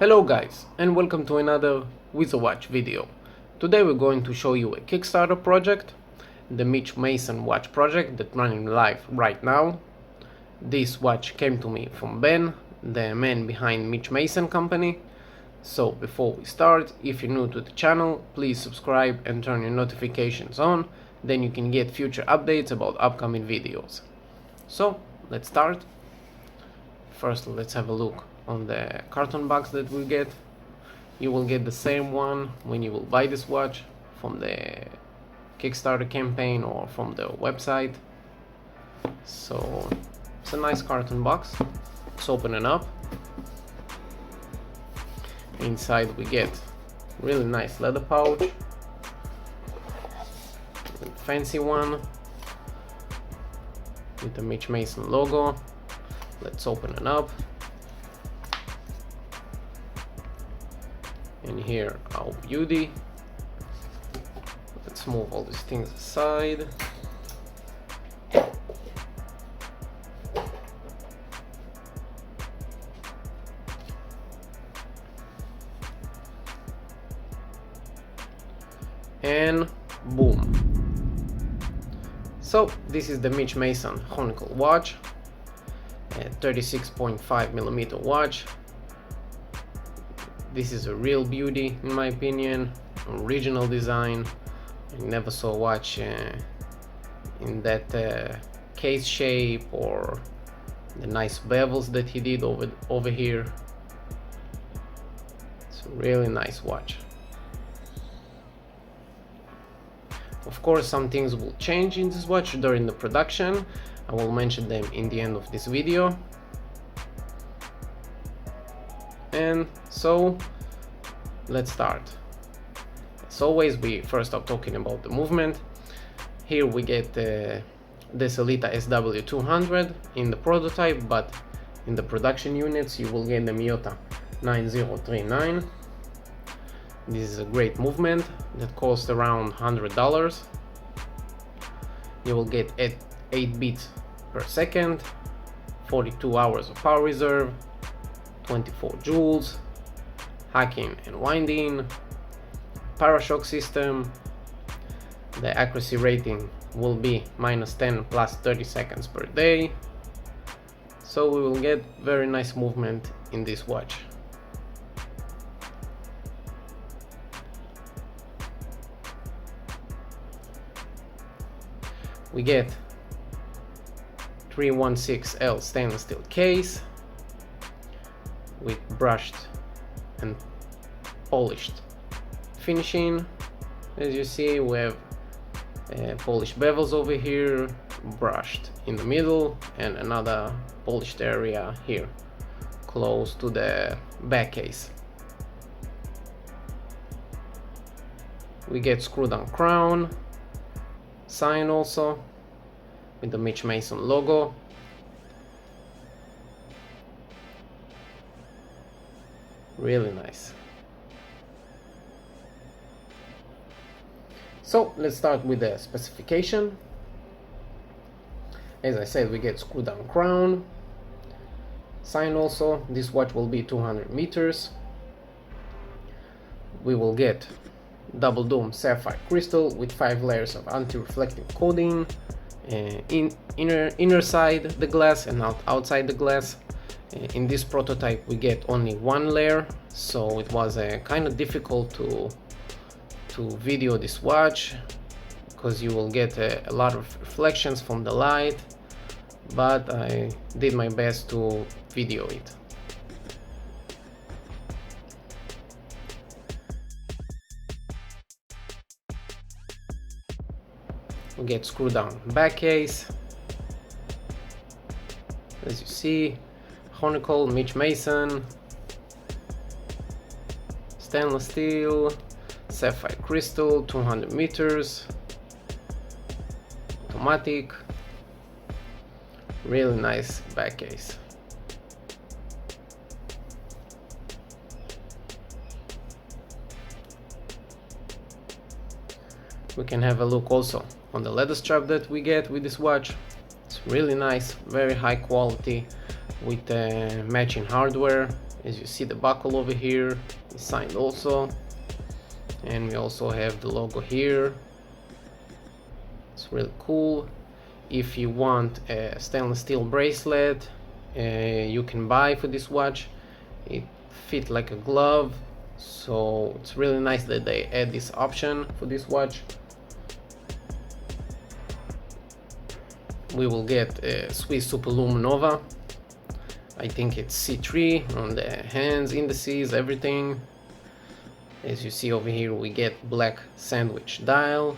Hello guys, and welcome to another With a Watch video. Today we're going to show you a Kickstarter project, the Mitch Mason watch project that's running live right now. This watch came to me from Ben, the man behind Mitch Mason Company. So before we start, if you're new to the channel, please subscribe and turn your notifications on, then you can get future updates about upcoming videos. So let's start. First, let's have a look on the carton box that we get. You will get the same one when you will buy this watch from the Kickstarter campaign or from the website. So it's a nice carton box. Let's open it up. Inside we get really nice leather pouch, fancy one with the Mitch Mason logo. Let's open it up. And here our beauty. Let's move all these things aside. And boom. So this is the Mitch Mason Chronicle watch, a 36.5mm watch. This is a real beauty in my opinion, original design. I never saw a watch in that case shape, or the nice bevels that he did over here. It's a really nice watch. Of course, some things will change in this watch during the production. I will mention them in the end of this video. And so let's start. As always, we first start talking about the movement. Here we get the Celita SW200 in the prototype, but in the production units you will get the Miyota 9039. This is a great movement that costs around $100. You will get 8 beats per second, 42 hours of power reserve, 24 joules, hacking and winding, parashock system. The accuracy rating will be -10 plus 30 seconds per day. So we will get very nice movement in this watch. We get 316L stainless steel case with brushed and polished finishing. As you see, we have polished bevels over here, brushed in the middle, and another polished area here close to the back case. We get screw down crown, sign also with the Mitch Mason logo. Really nice. So let's start with the specification. As I said, we get screw down crown, sign also. This watch will be 200 meters. We will get double dome sapphire crystal with 5 layers of anti-reflective coating, inner side the glass and outside the glass. In this prototype we get only 1 layer, so it was kind of difficult to video this watch because you will get a lot of reflections from the light, but I did my best to video it. We get screw down back case. As you see, Chronicle, Mitch Mason, stainless steel, sapphire crystal, 200 meters, automatic. Really nice back case. We can have a look also on the leather strap that we get with this watch. It's really nice, very high quality, with matching hardware. As you see, the buckle over here is signed also, and we also have the logo here. It's really cool. If you want a stainless steel bracelet, you can buy for this watch. It fits like a glove, so it's really nice that they add this option for this watch. We will get a Swiss Super Lume Nova. I think it's C3 on the hands, indices, everything. As you see over here, we get black sandwich dial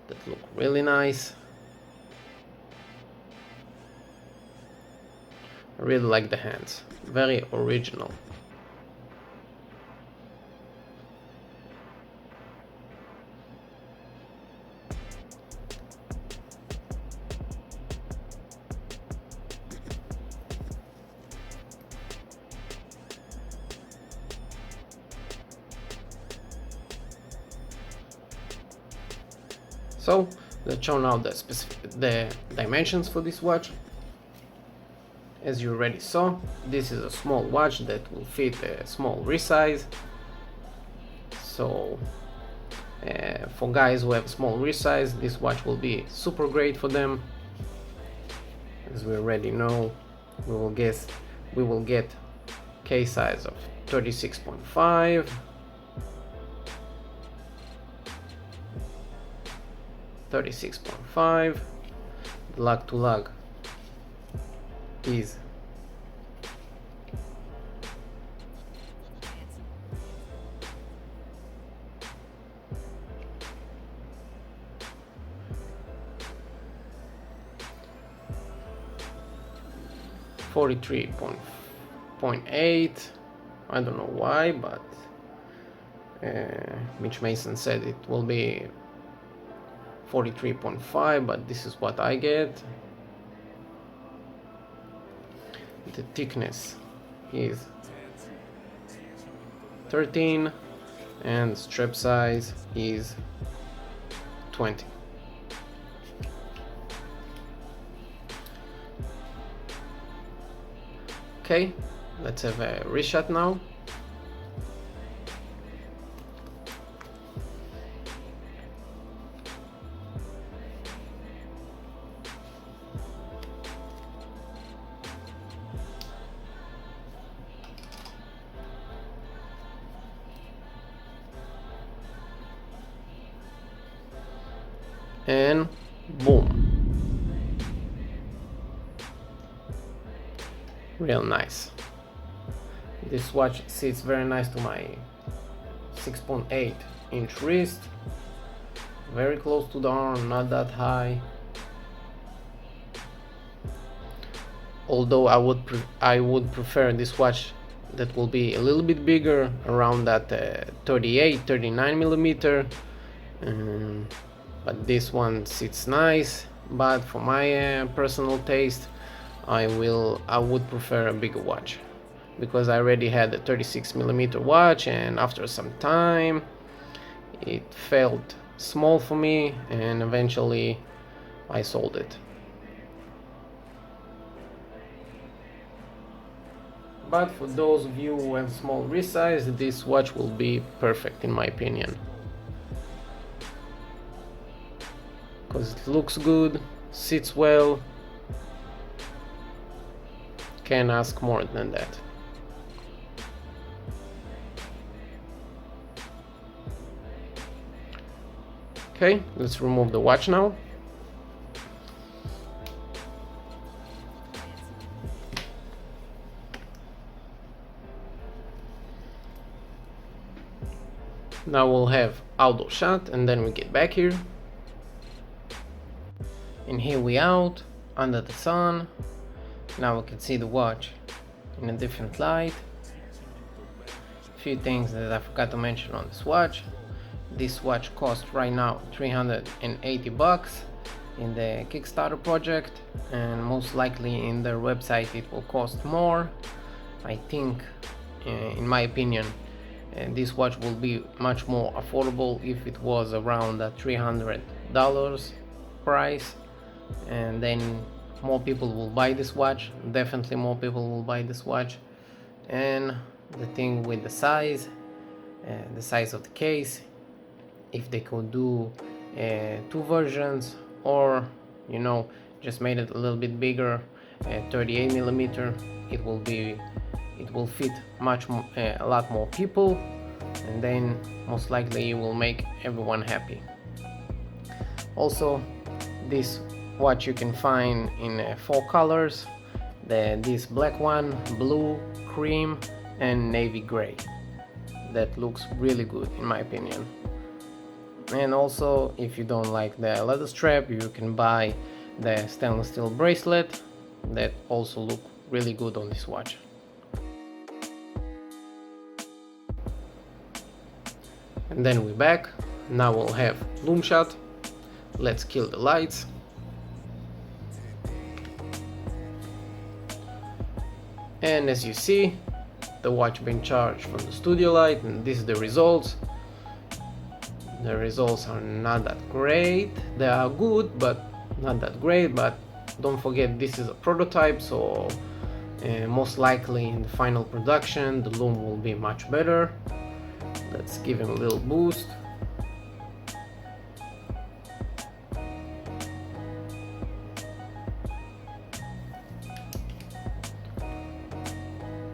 that look really nice. I really like the hands, very original. So let's show now the dimensions for this watch. As you already saw, this is a small watch that will fit a small wrist size. So for guys who have small wrist size, this watch will be super great for them. As we already know, we will get case size of 36.5. 36.5. Lug to lug is 43.8. I don't know why, but Mitch Mason said it will be 43.5, but this is what I get. The thickness is 13 and strap size is 20. Okay, let's have a wrist shot now. And boom, real nice. This watch sits very nice to my 6.8 inch wrist, very close to the arm, not that high. Although I would prefer this watch that will be a little bit bigger, around that 39 millimeter. But this one sits nice, but for my personal taste, I would prefer a bigger watch, because I already had a 36 millimeter watch, and after some time it felt small for me, and eventually I sold it. But for those of you who have small wrist size, this watch will be perfect in my opinion, because it looks good, sits well. Can't ask more than that. Okay, let's remove the watch now. Now we'll have outdoor shot, and then we get back here. And here we out under the sun. Now we can see the watch in a different light. A few things that I forgot to mention on this watch. This watch costs right now $380 in the Kickstarter project, and most likely in their website it will cost more. I think, in my opinion, this watch will be much more affordable if it was around the $300 price, and then more people will buy this watch. Definitely more people will buy this watch, And the thing with the size of the case, if they could do two versions, or you know, just made it a little bit bigger, 38mm, it will fit a lot more people, and then most likely you will make everyone happy. Also, this watch you can find in 4 colors, this black one, blue, cream and navy gray. That looks really good in my opinion. And also, if you don't like the leather strap, you can buy the stainless steel bracelet that also look really good on this watch. And then we're back. Now we'll have Lume shot. Let's kill the lights. And as you see, the watch being charged from the studio light, and this is the results. The results are not that great. They are good, but not that great. But don't forget, this is a prototype, so most likely in the final production the Lume will be much better. Let's give him a little boost.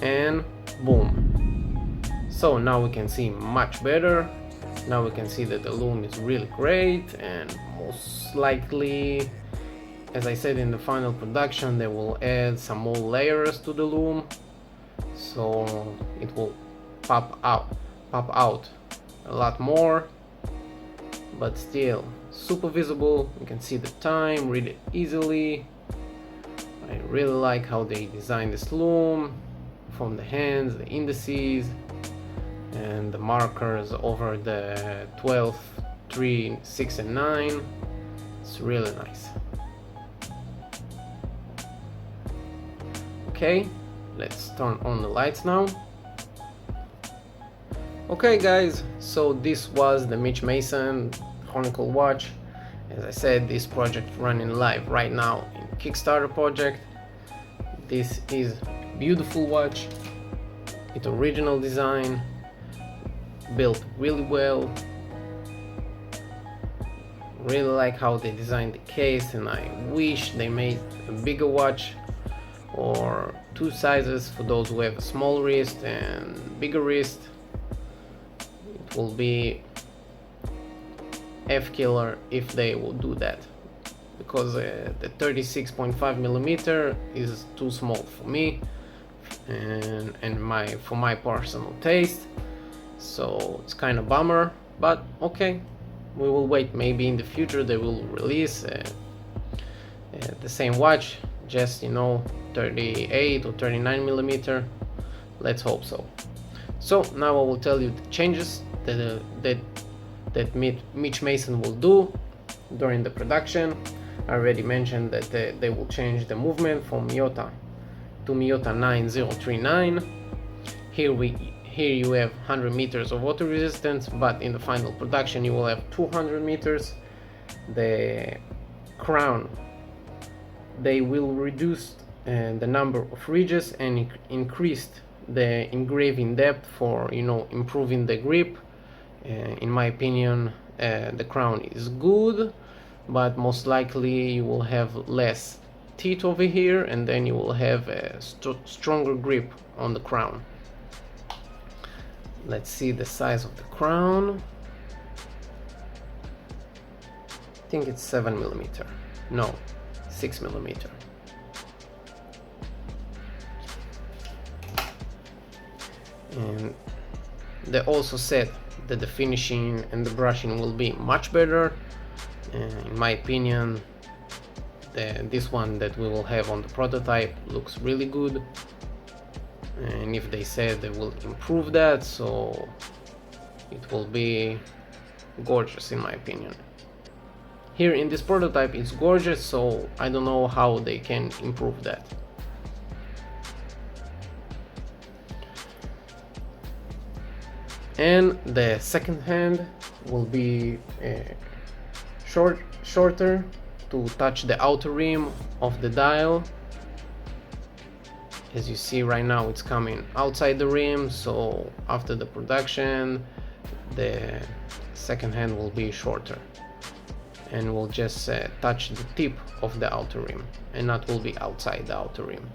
And boom. So now we can see much better. Now we can see that the Lume is really great, and most likely, as I said, in the final production they will add some more layers to the Lume, so it will pop out a lot more, but still super visible. You can see the time, read it easily. I really like how they designed this Lume, from the hands, the indices, and the markers over the 12, 3, 6 and 9. It's really nice. Okay, let's turn on the lights now. Okay guys, so this was the Mitch Mason Chronicle watch. As I said, this project running live right now in Kickstarter project. This is a beautiful watch. It's original design, built really well. Really like how they designed the case, and I wish they made a bigger watch, or 2 sizes for those who have a small wrist and bigger wrist. It will be F-killer if they will do that, because the 36.5mm is too small for me and for my personal taste, so it's kind of bummer. But okay, we will wait. Maybe in the future they will release the same watch, just 38 or 39mm. Let's hope so. So now I will tell you the changes that Mitch Mason will do during the production. I already mentioned that they will change the movement from Miyota to Miyota 9039. Here you have 100 meters of water resistance, but in the final production you will have 200 meters. The crown, they will reduce the number of ridges and increase the engraving depth for improving the grip. In my opinion, the crown is good, but most likely you will have less teeth over here, and then you will have a stronger grip on the crown. Let's see the size of the crown. I think it's 7mm. No, 6mm. And they also said that the finishing and the brushing will be much better. In my opinion, this one that we will have on the prototype looks really good, and if they said they will improve that, so it will be gorgeous in my opinion. Here in this prototype it's gorgeous, so I don't know how they can improve that. And the second hand will be shorter to touch the outer rim of the dial. As you see right now, it's coming outside the rim, so after the production the second hand will be shorter and will just touch the tip of the outer rim and not will be outside the outer rim.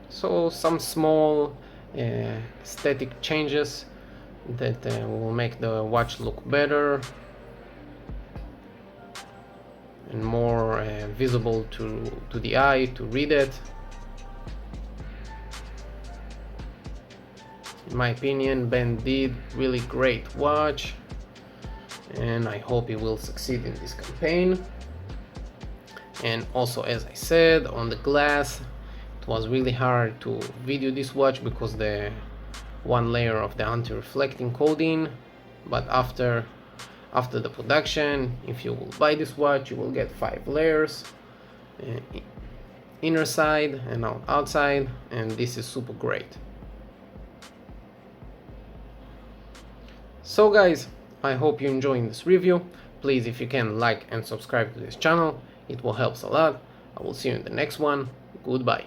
So some small aesthetic changes that will make the watch look better and more visible to the eye to read it. In my opinion, Ben did really great watch, and I hope he will succeed in this campaign. And also, as I said, on the glass, it was really hard to video this watch because the one layer of the anti-reflecting coating, but after the production, if you will buy this watch, you will get 5 layers, inner side and outside, and this is super great. So guys, I hope you're enjoying this review. Please, if you can, like and subscribe to this channel, it will help a lot. I will see you in the next one. Goodbye.